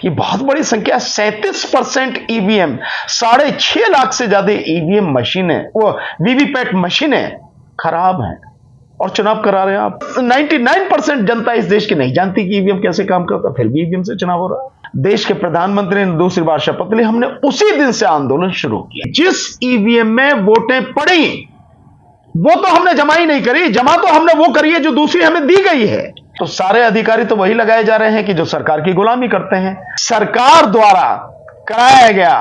ये बहुत बड़ी संख्या, 37% ईवीएम, 6.5 लाख से ज्यादा ईवीएम मशीनें, वो वीवीपैट मशीनें खराब हैं और चुनाव करा रहे हैं आप। 99% जनता इस देश की नहीं जानती कि ईवीएम कैसे काम करता, फिर भी ईवीएम से चुनाव हो रहा है। देश के प्रधानमंत्री ने दूसरी बार शपथ ली, हमने उसी दिन से आंदोलन शुरू किया। जिस ईवीएम में वोटें पड़ी वो तो हमने जमा ही नहीं करी, जमा तो हमने वो करी है जो दूसरी हमें दी गई है। तो सारे अधिकारी तो वही लगाए जा रहे हैं कि जो सरकार की गुलामी करते हैं। सरकार द्वारा कराया गया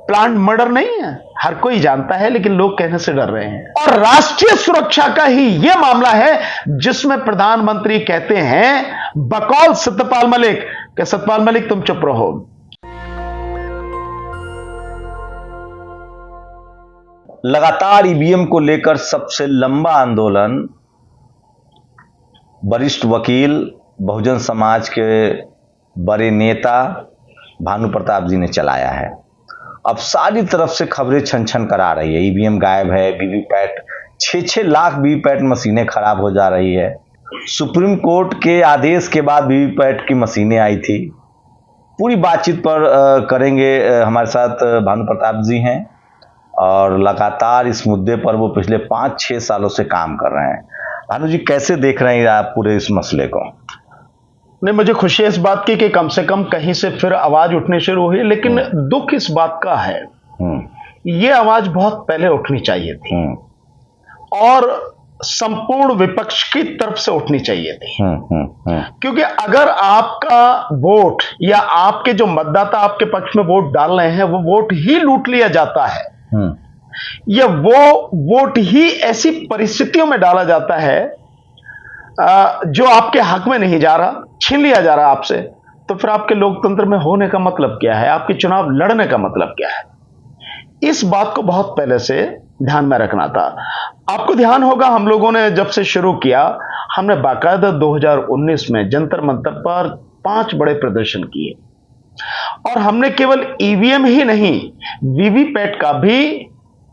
प्लांट मर्डर नहीं है, हर कोई जानता है, लेकिन लोग कहने से डर रहे हैं। और राष्ट्रीय सुरक्षा का ही यह मामला है जिसमें प्रधानमंत्री कहते हैं बकौल सत्यपाल मलिक कि सत्यपाल मलिक तुम चुप रहो। लगातार ईवीएम को लेकर सबसे लंबा आंदोलन वरिष्ठ वकील, बहुजन समाज के बड़े नेता भानु प्रताप जी ने चलाया है। अब सारी तरफ से खबरें छन छन करा रही है, ईवीएम गायब है, वीवीपैट 6-6 लाख वीवीपैट मशीनें खराब हो जा रही है। सुप्रीम कोर्ट के आदेश के बाद वीवीपैट की मशीनें आई थी। पूरी बातचीत पर करेंगे, हमारे साथ भानु प्रताप जी हैं और लगातार इस मुद्दे पर वो पिछले 5-6 सालों से काम कर रहे हैं। भानु जी, कैसे देख रहे हैं आप पूरे इस मसले को? नहीं, मुझे खुशी है इस बात की कि कम से कम कहीं से फिर आवाज उठनी शुरू हुई, लेकिन दुख इस बात का है ये आवाज बहुत पहले उठनी चाहिए थी और संपूर्ण विपक्ष की तरफ से उठनी चाहिए थी। क्योंकि अगर आपका वोट या आपके जो मतदाता आपके पक्ष में वोट डाल रहे हैं वो वोट ही लूट लिया जाता है, या वो वोट ही ऐसी परिस्थितियों में डाला जाता है जो आपके हक में नहीं जा रहा, छीन लिया जा रहा आपसे, तो फिर आपके लोकतंत्र में होने का मतलब क्या है, आपके चुनाव लड़ने का मतलब क्या है? इस बात को बहुत पहले से ध्यान में रखना था। आपको ध्यान होगा हम लोगों ने जब से शुरू किया, हमने बाकायदा 2019 में जंतर मंतर पर 5 बड़े प्रदर्शन किए और हमने केवल ईवीएम ही नहीं वीवीपैट का भी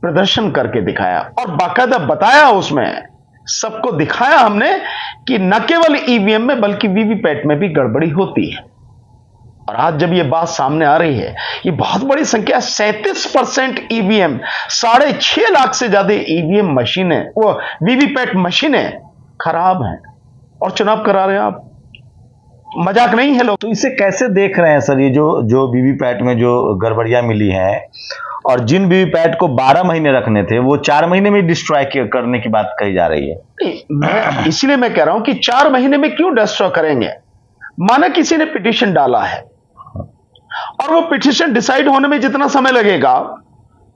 प्रदर्शन करके दिखाया और बाकायदा बताया, उसमें सबको दिखाया हमने कि न केवल ईवीएम में बल्कि वीवीपैट में भी गड़बड़ी होती है। और आज जब यह बात सामने आ रही है, ये बहुत बड़ी संख्या, 37% ईवीएम, 6.5 लाख से ज्यादा ईवीएम मशीनें, वो वीवीपैट मशीनें खराब हैं और चुनाव करा रहे हैं आप। मजाक नहीं है लोग। तो इसे कैसे देख रहे हैं सर, ये जो वीवीपैट में जो गड़बड़ियां मिली हैं और जिन वीवीपैट को 12 महीने रखने थे वो 4 महीने में डिस्ट्रॉय करने की बात कही जा रही है। इसीलिए मैं कह रहा हूं कि 4 महीने में क्यों डिस्ट्रॉय करेंगे? माना किसी ने पिटीशन डाला है और वो पिटीशन डिसाइड होने में जितना समय लगेगा,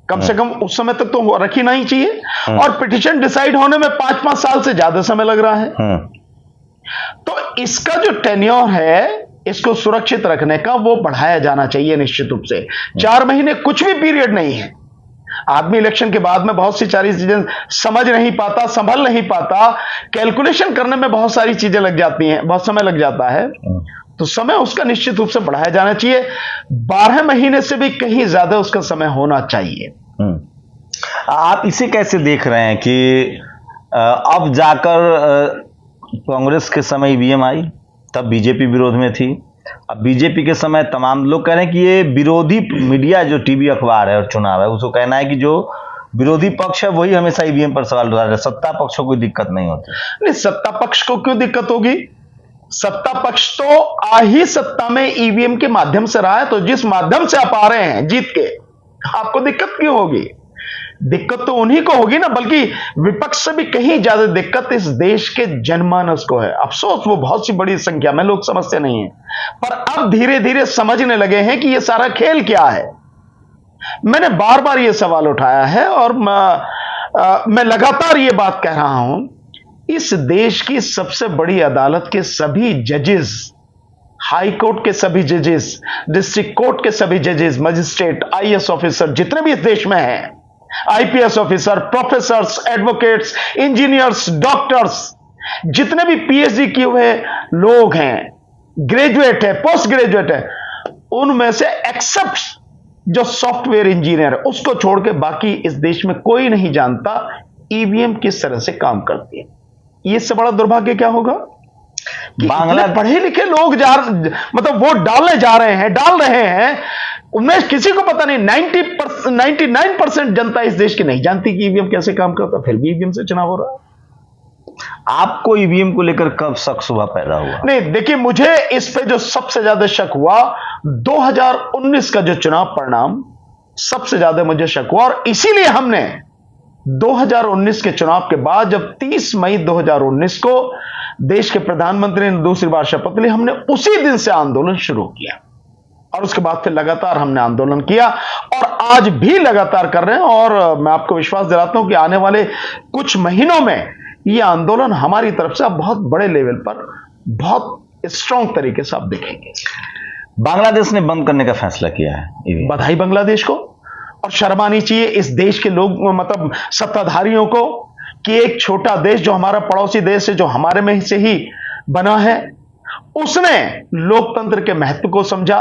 कम से कम उस समय तक तो रखी नहीं चाहिए, और पिटीशन डिसाइड होने में 5-5 साल से ज्यादा समय लग रहा है। तो इसका जो टेन्योर है, इसको सुरक्षित रखने का, वो बढ़ाया जाना चाहिए निश्चित रूप से। 4 महीने कुछ भी पीरियड नहीं है। आदमी इलेक्शन के बाद में बहुत सी सारी चीजें समझ नहीं पाता, संभल नहीं पाता, कैलकुलेशन करने में बहुत सारी चीजें लग जाती हैं, बहुत समय लग जाता है। तो समय उसका निश्चित रूप से बढ़ाया जाना चाहिए। 12 महीने से भी कहीं ज्यादा उसका समय होना चाहिए। आप इसे कैसे देख रहे हैं कि अब जाकर कांग्रेस के समय ईवीएम आई, तब बीजेपी विरोध में थी, अब बीजेपी के समय तमाम लोग कह रहे हैं कि ये विरोधी मीडिया जो टीवी अखबार है और चुनाव है, उसको कहना है कि जो विरोधी पक्ष है वही हमेशा ईवीएम पर सवाल उठा रहा है, सत्ता पक्ष को कोई दिक्कत नहीं होती। नहीं, सत्ता पक्ष को क्यों दिक्कत होगी? सत्ता पक्ष तो आ ही सत्ता में ईवीएम के माध्यम से रहा है, तो जिस माध्यम से आप आ रहे हैं जीत के, आपको दिक्कत क्यों होगी? दिक्कत तो उन्हीं को होगी ना, बल्कि विपक्ष से भी कहीं ज्यादा दिक्कत इस देश के जनमानस को है। अफसोस वो बहुत सी बड़ी संख्या में लोग समझते नहीं हैं, पर अब धीरे धीरे समझने लगे हैं कि ये सारा खेल क्या है। मैंने बार बार ये सवाल उठाया है और मैं लगातार ये बात कह रहा हूं, इस देश की सबसे बड़ी अदालत के सभी जजेस, हाई कोर्ट के सभी जजेस, डिस्ट्रिक्ट कोर्ट के सभी जजेस, मजिस्ट्रेट, आईएएस ऑफिसर जितने भी इस देश में हैं, IPS officer, professors, advocates, engineers, doctors, जितने भी पीएचडी किए हुए लोग हैं, ग्रेजुएट है, पोस्ट ग्रेजुएट है, उनमें से एक्सेप्ट जो सॉफ्टवेयर इंजीनियर है, उसको छोड़ के बाकी इस देश में कोई नहीं जानता ईवीएम किस तरह से काम करती है। इससे बड़ा दुर्भाग्य क्या होगा? बांग्ला पढ़े लिखे लोग मतलब वोट डाल रहे हैं, उनमें किसी को पता नहीं। 99% जनता इस देश की नहीं जानती कि ईवीएम कैसे काम करता, फिर भी ईवीएम से चुनाव हो रहा है। आपको ईवीएम को लेकर कब शक सुबह पैदा हुआ? नहीं, देखिए, मुझे इस पे जो सबसे ज्यादा शक हुआ 2019 का जो चुनाव परिणाम, सबसे ज्यादा मुझे शक हुआ। और इसीलिए हमने 2019 के चुनाव के बाद जब 30 मई 2019 को देश के प्रधानमंत्री ने दूसरी बार शपथ ली, हमने उसी दिन से आंदोलन शुरू किया और उसके बाद फिर लगातार हमने आंदोलन किया और आज भी लगातार कर रहे हैं। और मैं आपको विश्वास दिलाता हूं कि आने वाले कुछ महीनों में यह आंदोलन हमारी तरफ से बहुत बड़े लेवल पर, बहुत स्ट्रांग तरीके से आप देखेंगे। बांग्लादेश ने बंद करने का फैसला किया है, बधाई बांग्लादेश को। और शर्म आनी चाहिए इस देश के लोग, मतलब सत्ताधारियों को, कि एक छोटा देश जो हमारा पड़ोसी देश है, जो हमारे में से ही बना है, उसने लोकतंत्र के महत्व को समझा,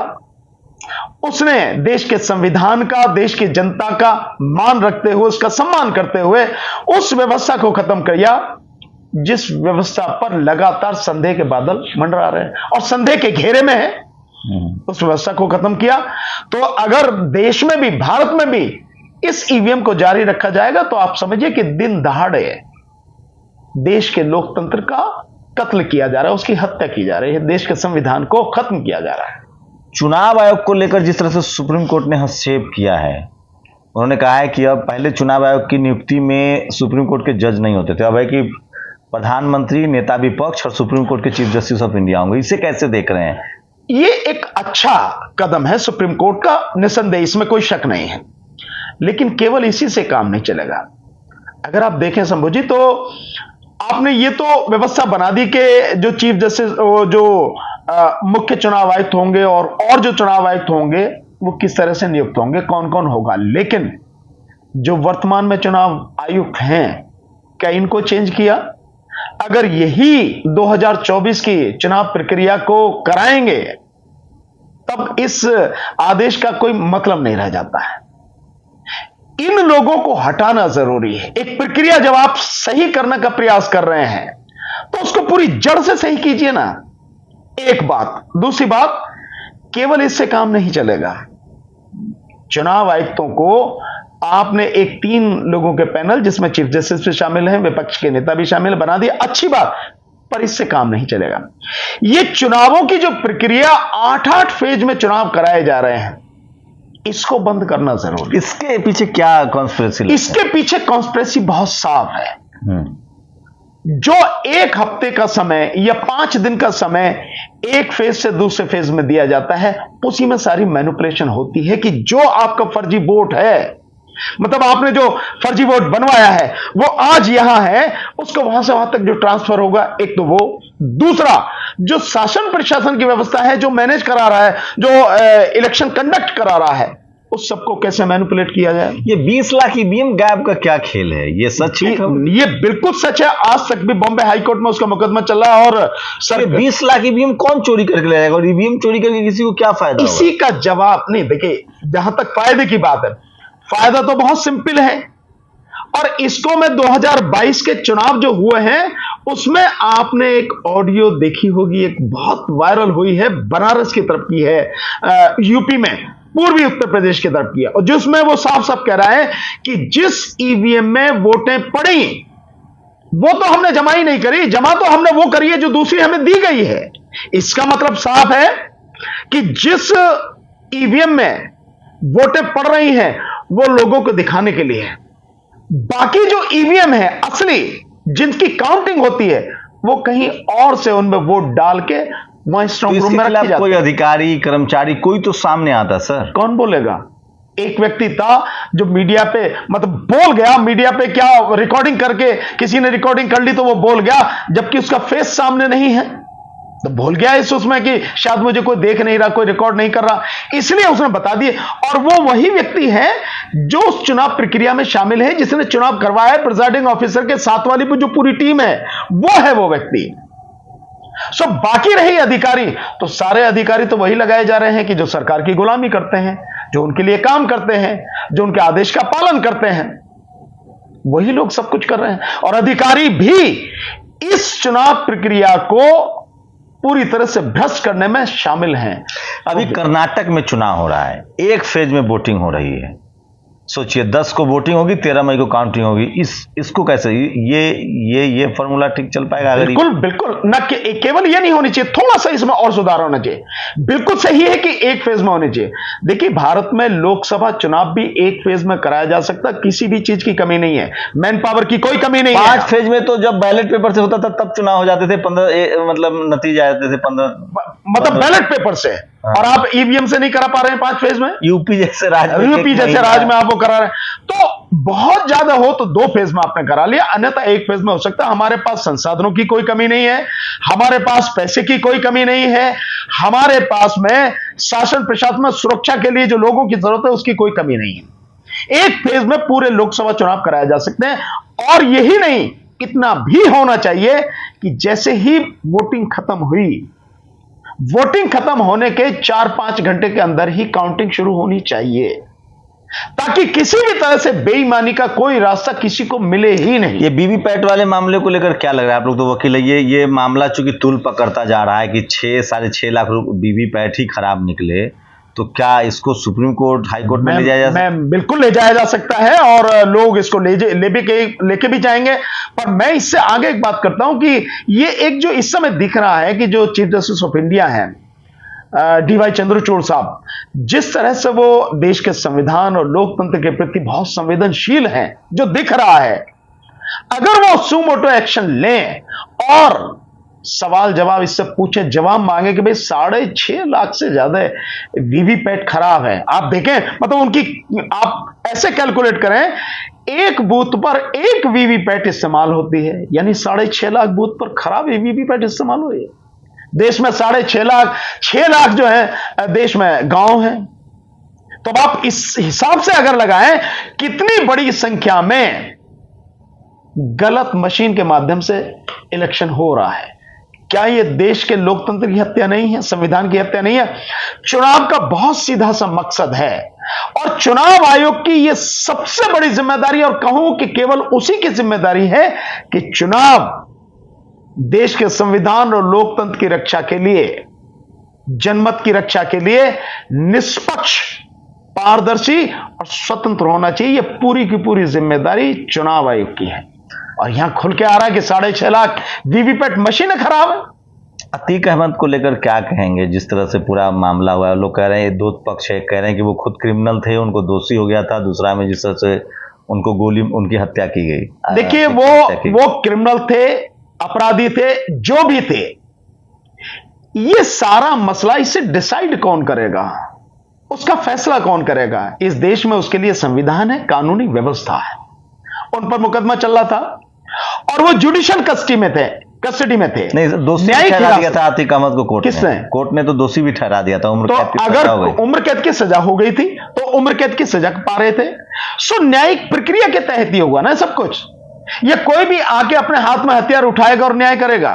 उसने देश के संविधान का, देश की जनता का मान रखते हुए, उसका सम्मान करते हुए उस व्यवस्था को खत्म किया जिस व्यवस्था पर लगातार संदेह के बादल मंडरा रहे हैं और संदेह के घेरे में है। उस व्यवस्था को खत्म किया। तो अगर देश में भी, भारत में भी इस ईवीएम को जारी रखा जाएगा तो आप समझिए कि दिन दहाड़े देश के लोकतंत्र का कत्ल किया जा रहा है, उसकी हत्या की जा रही है, देश के संविधान को खत्म किया जा रहा है। चुनाव आयोग को लेकर जिस तरह से सुप्रीम कोर्ट ने हस्तक्षेप किया है, उन्होंने कहा है कि अब पहले चुनाव आयोग की नियुक्ति में सुप्रीम कोर्ट के जज नहीं होते थे, अब है कि प्रधानमंत्री, नेता विपक्ष और सुप्रीम कोर्ट के चीफ जस्टिस ऑफ इंडिया होंगे। इसे कैसे देख रहे हैं? ये एक अच्छा कदम है सुप्रीम कोर्ट का, निसंदेह, इसमें कोई शक नहीं है। लेकिन केवल इसी से काम नहीं चलेगा। अगर आप देखें शंभू जी, तो आपने ये तो व्यवस्था बना दी कि जो चीफ जस्टिस, जो मुख्य चुनाव आयुक्त होंगे और जो चुनाव आयुक्त होंगे वो किस तरह से नियुक्त होंगे, कौन कौन होगा। लेकिन जो वर्तमान में चुनाव आयुक्त हैं, क्या इनको चेंज किया? अगर यही 2024 की चुनाव प्रक्रिया को कराएंगे तब इस आदेश का कोई मतलब नहीं रह जाता है। इन लोगों को हटाना जरूरी है। एक प्रक्रिया जब आप सही करने का प्रयास कर रहे हैं तो उसको पूरी जड़ से सही कीजिए ना। एक बात। दूसरी बात, केवल इससे काम नहीं चलेगा। चुनाव आयुक्तों को आपने एक 3 लोगों के पैनल, जिसमें चीफ जस्टिस भी शामिल हैं, विपक्ष के नेता भी शामिल, बना दिया, अच्छी बात, पर इससे काम नहीं चलेगा। ये चुनावों की जो प्रक्रिया 8-8 फेज में चुनाव कराए जा रहे हैं, इसको बंद करना जरूरी। इसके पीछे क्या कॉन्स्पिरेसी? इसके पीछे कॉन्स्पिरेसी बहुत साफ है। जो 1 हफ्ते का समय या 5 दिन का समय एक फेज से दूसरे फेज में दिया जाता है, उसी में सारी मैनिपुलेशन होती है कि जो आपका फर्जी वोट है, मतलब आपने जो फर्जी वोट बनवाया है वो आज यहां है, उसको वहां से वहां तक जो ट्रांसफर होगा, एक तो वो, दूसरा जो शासन प्रशासन की व्यवस्था है, जो मैनेज करा रहा है, जो इलेक्शन कंडक्ट करा रहा है, उस सबको कैसे मैनिपुलेट किया जाए। ये 20 लाख ईवीएम गायब का क्या खेल है? ये सच है? ये बिल्कुल सच है। आज तक भी बॉम्बे हाईकोर्ट में उसका मुकदमा चल रहा है। और सर, 20 लाख ईवीएम कौन चोरी करके ले जाएगा और ईवीएम चोरी करके किसी को क्या फायदा? इसी का जवाब नहीं। देखिए, जहां तक फायदे की बात है, फायदा तो बहुत सिंपल है। और इसको मैं 2022 के चुनाव जो हुए हैं उसमें आपने एक ऑडियो देखी होगी, एक बहुत वायरल हुई है, बनारस की तरफ की है, यूपी में, पूर्वी उत्तर प्रदेश की तरफ की है, और जिसमें वो साफ साफ कह रहा है कि जिस ईवीएम में वोटें पड़ी वो तो हमने जमा ही नहीं करी, जमा तो हमने वो करी है जो दूसरी हमें दी गई है। इसका मतलब साफ है कि जिस ईवीएम में वोटें पड़ रही हैं वो लोगों को दिखाने के लिए है। बाकी जो ईवीएम है असली, जिनकी काउंटिंग होती है, वो कहीं और से उनमें वोट डाल के वहां स्ट्रांग रूम में रखी जाती है। कोई अधिकारी, कर्मचारी, कोई तो सामने आता सर। कौन बोलेगा? एक व्यक्ति था जो मीडिया पे, मतलब बोल गया, मीडिया पे क्या रिकॉर्डिंग करके, किसी ने रिकॉर्डिंग कर ली तो वो बोल गया, जबकि उसका फेस सामने नहीं है, तो भूल गया इस उसमें कि शायद मुझे कोई देख नहीं रहा, कोई रिकॉर्ड नहीं कर रहा, इसलिए उसने बता दिए। और वो वही व्यक्ति है जो उस चुनाव प्रक्रिया में शामिल है, जिसने चुनाव करवाया है। प्रिजाइडिंग ऑफिसर के साथ वाली जो पूरी टीम है वो है वो व्यक्ति। सो बाकी रही अधिकारी, तो सारे अधिकारी तो वही लगाए जा रहे हैं कि जो सरकार की गुलामी करते हैं, जो उनके लिए काम करते हैं, जो उनके आदेश का पालन करते हैं, वही लोग सब कुछ कर रहे हैं। और अधिकारी भी इस चुनाव प्रक्रिया को पूरी तरह से भ्रष्ट करने में शामिल हैं। अभी कर्नाटक में चुनाव हो रहा है, एक फेज में वोटिंग हो रही है। सोचिए 10 को वोटिंग होगी, 13 मई को काउंटिंग होगी। इसको कैसे ये फॉर्मूला ठीक चल पाएगा? अगर बिल्कुल बिल्कुल न केवल ये नहीं होनी चाहिए, थोड़ा सा इसमें और सुधार होना चाहिए। बिल्कुल सही है कि एक फेज में होनी चाहिए। देखिए भारत में लोकसभा चुनाव भी एक फेज में कराया जा सकता, किसी भी चीज की कमी नहीं है, मैन पावर की कोई कमी नहीं है। 5 फेज में तो जब बैलेट पेपर से होता था तब चुनाव हो जाते थे, 15 मतलब नतीजे आते थे 15 मतलब बैलेट पेपर से। हाँ। और आप ईवीएम से नहीं करा पा रहे हैं 5 फेज में, यूपी जैसे राज्य में आप वो करा रहे हैं। तो बहुत ज्यादा हो तो 2 फेज में आपने करा लिया, अन्यथा 1 फेज में हो सकता है। हमारे पास संसाधनों की कोई कमी नहीं है, हमारे पास पैसे की कोई कमी नहीं है, हमारे पास में शासन प्रशासन में सुरक्षा के लिए जो लोगों की जरूरत है उसकी कोई कमी नहीं है। 1 फेज में पूरे लोकसभा चुनाव कराए जा सकते हैं। और यही नहीं, इतना भी होना चाहिए कि जैसे ही वोटिंग खत्म हुई, वोटिंग खत्म होने के 4-5 घंटे के अंदर ही काउंटिंग शुरू होनी चाहिए, ताकि किसी भी तरह से बेईमानी का कोई रास्ता किसी को मिले ही नहीं। ये वीवीपैट वाले मामले को लेकर क्या लग रहा है? आप लोग तो वकील है, ये मामला चूंकि तूल पकड़ता जा रहा है कि 6-6.5 लाख वीवीपैट ही खराब निकले, तो क्या इसको सुप्रीम कोर्ट हाई कोर्ट में ले जाया जा सकता है? बिल्कुल ले जाया जा सकता है और लोग इसको लेके भी जाएंगे। पर मैं इससे आगे एक बात करता हूं कि ये एक जो इस समय दिख रहा है कि जो चीफ जस्टिस ऑफ इंडिया है डीवाई चंद्रचूड़ साहब, जिस तरह से वो देश के संविधान और लोकतंत्र के प्रति बहुत संवेदनशील हैं, जो दिख रहा है, अगर वो सुमोटो एक्शन लें और सवाल जवाब इससे पूछे, जवाब मांगे कि भाई 6.5 लाख से ज्यादा वीवीपैट खराब है, आप देखें, मतलब उनकी आप ऐसे कैलकुलेट करें, एक बूथ पर 1 वीवीपैट इस्तेमाल होती है, यानी 6.5 लाख बूथ पर खराब वीवीपैट इस्तेमाल हुई है। देश में 6.5 लाख, 6 लाख जो है देश में गांव है। तो अब आप इस हिसाब से अगर लगाएं कितनी बड़ी संख्या में गलत मशीन के माध्यम से इलेक्शन हो रहा है, क्या यह देश के लोकतंत्र की हत्या नहीं है, संविधान की हत्या नहीं है? चुनाव का बहुत सीधा सा मकसद है और चुनाव आयोग की यह सबसे बड़ी जिम्मेदारी, और कहूं कि केवल उसी की जिम्मेदारी है कि चुनाव देश के संविधान और लोकतंत्र की रक्षा के लिए, जनमत की रक्षा के लिए निष्पक्ष, पारदर्शी और स्वतंत्र होना चाहिए। यह पूरी की पूरी जिम्मेदारी चुनाव आयोग की है। और यहां खुल के आ रहा है कि 6.5 लाख वीवीपैट मशीनें खराब है। अतीक अहमद को लेकर क्या कहेंगे? जिस तरह से पूरा मामला हुआ है, लोग कह रहे हैं, 2 पक्ष है, कह रहे हैं कि वो खुद क्रिमिनल थे, उनको दोषी हो गया था, दूसरा में जिस तरह से उनको गोली, उनकी हत्या की गई। देखिए वो क्रिमिनल थे, अपराधी थे, जो भी थे, ये सारा मसला इसे डिसाइड कौन करेगा, उसका फैसला कौन करेगा? इस देश में उसके लिए संविधान है, कानूनी व्यवस्था है। उन पर मुकदमा चल रहा था और वो जुडिशियल कस्टडी में थे। नहीं, दोषी ठहरा दिया था अतीक अहमद को कोर्ट ने तो दोषी भी ठहरा दिया था। तो अगर उम्र कैद की सजा हो गई थी तो उम्र कैद की सजा पा रहे थे। सो न्यायिक प्रक्रिया के तहत ही होगा ना सब कुछ। ये कोई भी आके अपने हाथ में हथियार उठाएगा और न्याय करेगा।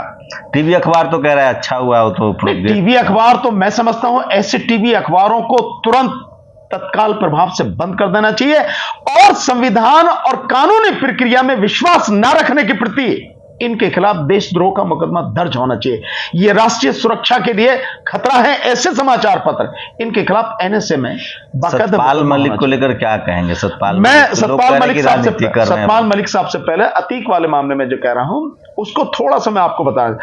टीवी अखबार तो कह रहा है अच्छा हुआ हो, तो टीवी अखबार तो मैं समझता हूं ऐसे टीवी अखबारों को तुरंत तत्काल प्रभाव से बंद कर देना चाहिए और संविधान और कानूनी प्रक्रिया में विश्वास न रखने के प्रति इनके खिलाफ देशद्रोह का मुकदमा दर्ज होना चाहिए। यह राष्ट्रीय सुरक्षा के लिए खतरा है। ऐसे समाचार पत्र इनके खिलाफ एनएसए में सतपाल मलिक को लेकर क्या कहेंगे? सतपाल मलिक साहब से पहले अतीक वाले मामले में जो कह रहा हूं उसको थोड़ा सा मैं आपको बता,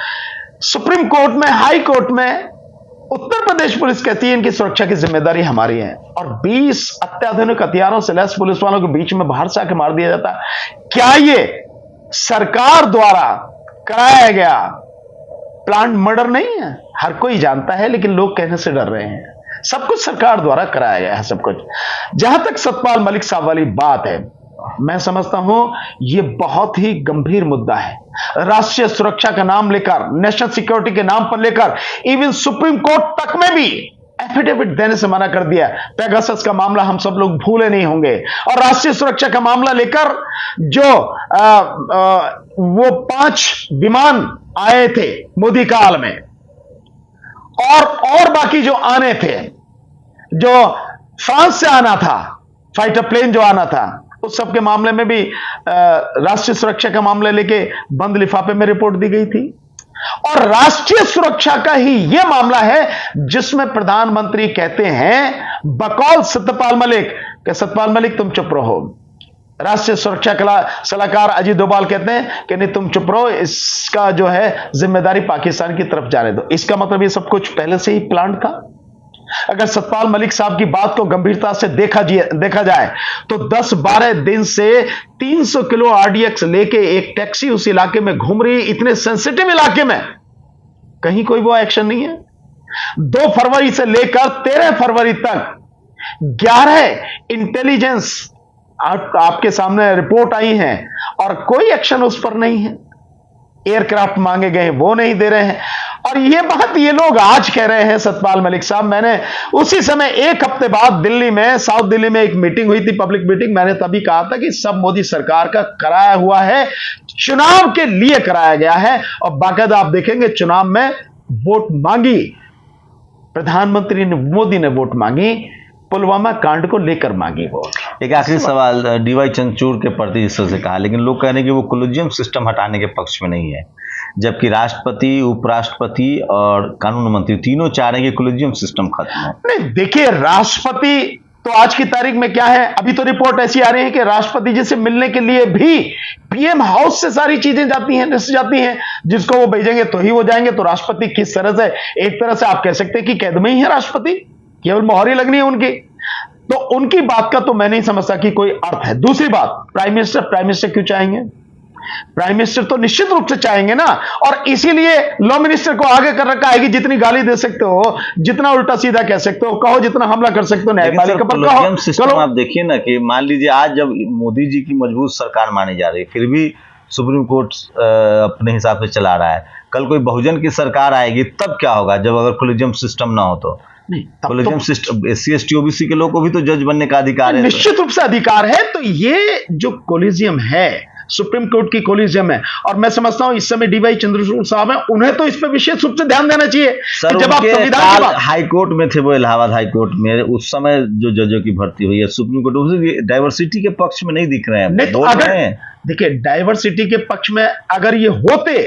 सुप्रीम कोर्ट में, हाई कोर्ट में उत्तर प्रदेश पुलिस कहती है इनकी सुरक्षा की जिम्मेदारी हमारी है और 20 अत्याधुनिक हथियारों से लैस पुलिस वालों के बीच में बाहर से आके मार दिया जाता है। क्या ये सरकार द्वारा कराया गया प्लांट मर्डर नहीं है? हर कोई जानता है, लेकिन लोग कहने से डर रहे हैं। सब कुछ सरकार द्वारा कराया गया है, सब कुछ। जहां तक सतपाल मलिक साहब वाली बात है, मैं समझता हूं यह बहुत ही गंभीर मुद्दा है। राष्ट्रीय सुरक्षा का नाम लेकर, नेशनल सिक्योरिटी के नाम पर लेकर इवन सुप्रीम कोर्ट तक में भी एफिडेविट देने से मना कर दिया। पेगासस का मामला हम सब लोग भूले नहीं होंगे। और राष्ट्रीय सुरक्षा का मामला लेकर जो वो 5 विमान आए थे मोदी काल में और बाकी जो आने थे, जो फ्रांस से आना था, फाइटर प्लेन जो आना था, उस सब के मामले में भी राष्ट्रीय सुरक्षा का मामला लेके बंद लिफाफे में रिपोर्ट दी गई थी। और राष्ट्रीय सुरक्षा का ही यह मामला है जिसमें प्रधानमंत्री कहते हैं बकौल सत्यपाल मलिक कि सत्यपाल मलिक तुम चुप रहो। राष्ट्रीय सुरक्षा सलाहकार अजीत डोभाल कहते हैं कि नहीं तुम चुप रहो, इसका जो है जिम्मेदारी पाकिस्तान की तरफ जाने दो। इसका मतलब ये सब कुछ पहले से ही प्लान था। अगर सतपाल मलिक साहब की बात को गंभीरता से देखा जाए तो 10-12 दिन से 300 किलो आरडीएक्स लेके एक टैक्सी उस इलाके में घूम रही, इतने सेंसिटिव इलाके में कहीं कोई वो एक्शन नहीं है। 2 फरवरी से लेकर 13 फरवरी तक 11 इंटेलिजेंस आपके सामने रिपोर्ट आई है और कोई एक्शन उस पर नहीं है। एयरक्राफ्ट मांगे गए वो नहीं दे रहे हैं। और ये बात ये लोग आज कह रहे हैं सतपाल मलिक साहब। मैंने उसी समय 1 हफ्ते बाद दिल्ली में, साउथ दिल्ली में एक मीटिंग हुई थी, पब्लिक मीटिंग। मैंने तभी कहा था कि सब मोदी सरकार का कराया हुआ है, चुनाव के लिए कराया गया है। और बाकायदा आप देखेंगे चुनाव में वोट मांगी, प्रधानमंत्री मोदी ने वोट मांगी, पुलवामा कांड को लेकर मांगी वोट। एक आखिरी सवाल डीवाई चंद्रचूड़ के प्रति इस तरह से कहा, लेकिन लोग कह रहे हैं कि वो कोलिजियम सिस्टम हटाने के पक्ष में नहीं है, जबकि राष्ट्रपति, उपराष्ट्रपति और कानून मंत्री तीनों चाह रहे हैं कि कोलिजियम सिस्टम खत्म हो। नहीं, देखिए राष्ट्रपति तो आज की तारीख में क्या है, अभी तो रिपोर्ट ऐसी आ रही है कि राष्ट्रपति जी से मिलने के लिए भी पीएम हाउस से सारी चीजें जाती हैं, जिसको वो भेजेंगे तो ही वो जाएंगे। तो राष्ट्रपति किस तरह से, एक तरह से आप कह सकते हैं कि कैद में ही है राष्ट्रपति, केवल मोहर ही लगनी है उनकी। तो उनकी बात का तो मैं नहीं समझता कि कोई अर्थ है। दूसरी बात, प्राइम मिनिस्टर क्यों चाहेंगे? प्राइम मिनिस्टर तो निश्चित रूप से चाहेंगे ना, और इसीलिए लॉ मिनिस्टर को आगे कर रखा है कि जितनी गाली दे सकते हो, जितना उल्टा सीधा कह सकते हो कहो, जितना हमला कर सकते हो न्यायपालिका पर कहो। सिस्टम आप देखिए ना कि मान लीजिए आज जब मोदी जी की मजबूत सरकार मानी जा रही है, फिर भी सुप्रीम कोर्ट अपने हिसाब से चला रहा है। कल कोई बहुजन की सरकार आएगी तब क्या होगा, जब अगर कोलिजियम सिस्टम ना हो तो? Collegium system, SC ST OBC के लोगों को भी तो जज बनने का अधिकार है। निश्चित रूप से अधिकार है। तो ये जो कोलिजियम है, सुप्रीम कोर्ट की कोलिजियम है, और मैं समझता हूं इस समय डीवाई चंद्रचूड़ साहब हैं, उन्हें तो इस पर विशेष रूप से ध्यान देना चाहिए। सर, जब आप संविधान हाई कोर्ट में थे, वो इलाहाबाद हाई कोर्ट में उस समय जो जजों की भर्ती हुई है, सुप्रीम कोर्ट डाइवर्सिटी के पक्ष में नहीं दिख रहे हैं। नहीं, तो अगर देखिए डाइवर्सिटी के पक्ष में अगर ये होते,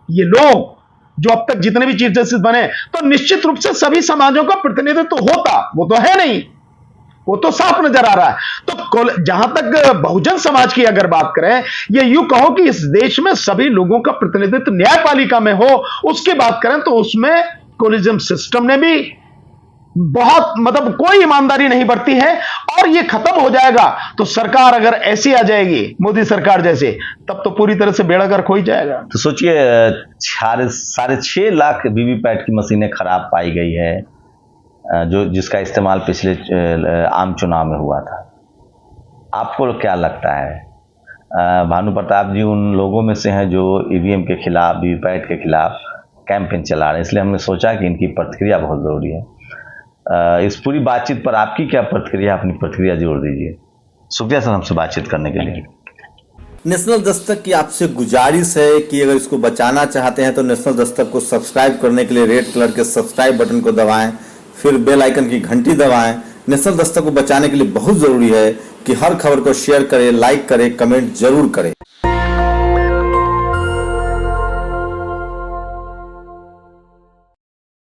ये लोग जो अब तक जितने भी चीफ जस्टिस बने, तो निश्चित रूप से सभी समाजों का प्रतिनिधित्व होता। वो तो है नहीं, वो तो साफ नजर आ रहा है। तो जहां तक बहुजन समाज की अगर बात करें, ये यूं कहो कि इस देश में सभी लोगों का प्रतिनिधित्व न्यायपालिका में हो, उसकी बात करें तो उसमें कोलिजियम सिस्टम ने भी बहुत कोई ईमानदारी नहीं बरती है, और ये खत्म हो जाएगा तो सरकार अगर ऐसी आ जाएगी मोदी सरकार जैसे, तब तो पूरी तरह से बेड़ा गर्क हो ही जाएगा। तो सोचिए 6.5 लाख वीवीपैट की मशीनें खराब पाई गई है, जिसका इस्तेमाल पिछले आम चुनाव में हुआ था। आपको क्या लगता है? भानु प्रताप जी उन लोगों में से हैं जो ईवीएम के खिलाफ, वीवीपैट के खिलाफ कैंपेन चला रहे हैं, इसलिए हमने सोचा कि इनकी प्रतिक्रिया बहुत जरूरी है। इस पूरी बातचीत पर आपकी क्या प्रतिक्रिया, अपनी प्रतिक्रिया जोड़ दीजिए। शुक्रिया सर हमसे बातचीत करने के लिए। नेशनल दस्तक की आपसे गुजारिश है कि अगर इसको बचाना चाहते हैं तो नेशनल दस्तक को सब्सक्राइब करने के लिए रेड कलर के सब्सक्राइब बटन को दबाएं, फिर बेल आइकन की घंटी दबाएं। नेशनल दस्तक को बचाने के लिए बहुत जरूरी है कि हर खबर को शेयर करें, लाइक करें, कमेंट जरूर करें।